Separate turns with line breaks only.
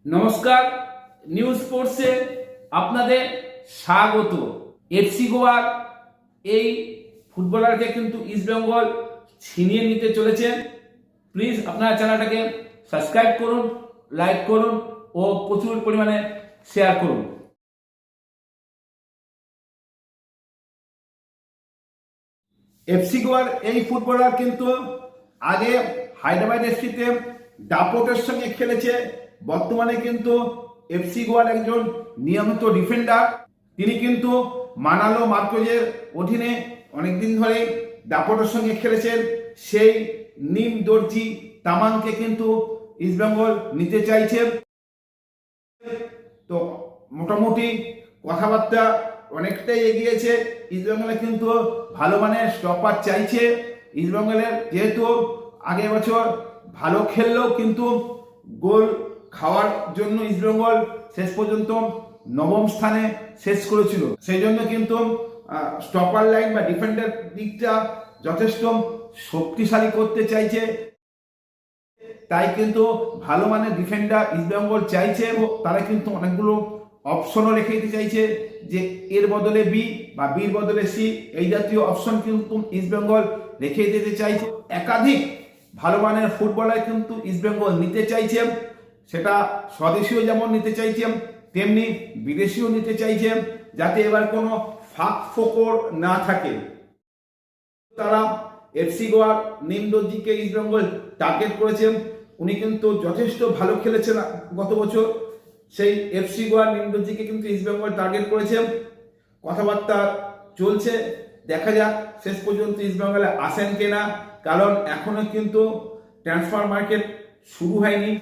নমস্কার, নিউজ স্পোর্টসে আপনাদের স্বাগত। এফসি গোয়ার এই ফুটবলারকে কিন্তু ইস্টবেঙ্গল ছিনিয়ে নিতে চলেছেন। প্লিজ আপনারা চ্যানেলটাকে সাবস্ক্রাইব করুন, লাইক করুন ও প্রচুর পরিমাণে শেয়ার করুন। এফসি গোয়ার এই ফুটবলার কিন্তু আগে হায়দ্রাবাদ এফসিতে দাপটের সঙ্গে খেলেছে। বর্তমানে কিন্তু এফসি গোয়ার একজন নিয়মিত ডিফেন্ডার। তিনি কিন্তু মানালো মার্কোজের অধীনে অনেকদিন ধরে দাপটের সঙ্গে খেলেছেন। সেই নিম দর্জি তামানকে কিন্তু ইস্টবেঙ্গল নিতে চাইছে। তো মোটামুটি কথাবার্তা অনেকটাই এগিয়েছে। ইস্টবেঙ্গলে কিন্তু ভালো মানের স্টপার চাইছে। ইস্টবেঙ্গলের যেহেতু আগের বছর ভালো খেললেও কিন্তু গোল খাওয়ার জন্য ইস্টবেঙ্গল শেষ পর্যন্ত নবম স্থানে শেষ করেছিল। সেই জন্য কিন্তু স্টপার লাইন বা ডিফেন্ডার দিকটা যথেষ্ট শক্তিশালী করতে চাইছে। তাই কিন্তু ভালো মানের ডিফেন্ডার ইস্টবেঙ্গল চাইছে এবং তারা কিন্তু অনেকগুলো অপশনও রেখে দিতে চাইছে, যে এর বদলে বি বা বির বদলে সি, এই জাতীয় অপশন কিন্তু ইস্টবেঙ্গল রেখে দিতে চাইছে। একাধিক ভালো মানের ফুটবলার কিন্তু ইস্টবেঙ্গল নিতে চাইছে। সেটা স্বদেশীয় যেমন নিতে চাইছে, তেমনি বিদেশিও নিতে চাইছে, যাতে এবার কোনো ফাঁক ফোকর না থাকে। তারা এফসি গোয়ার নিম দর্জিকে ইস্টবেঙ্গল টার্গেট করেছেন। উনি কিন্তু যথেষ্ট ভালো খেলেছেন গত বছর। সেই এফসি গোয়ার নিম দর্জিকে কিন্তু ইস্টবেঙ্গল টার্গেট করেছেন। কথাবার্তা চলছে, দেখা যাক শেষ পর্যন্ত ইস্টবেঙ্গলে আসেন কিনা, কারণ এখনো কিন্তু ট্রান্সফার মার্কেট শুরু হয়নি।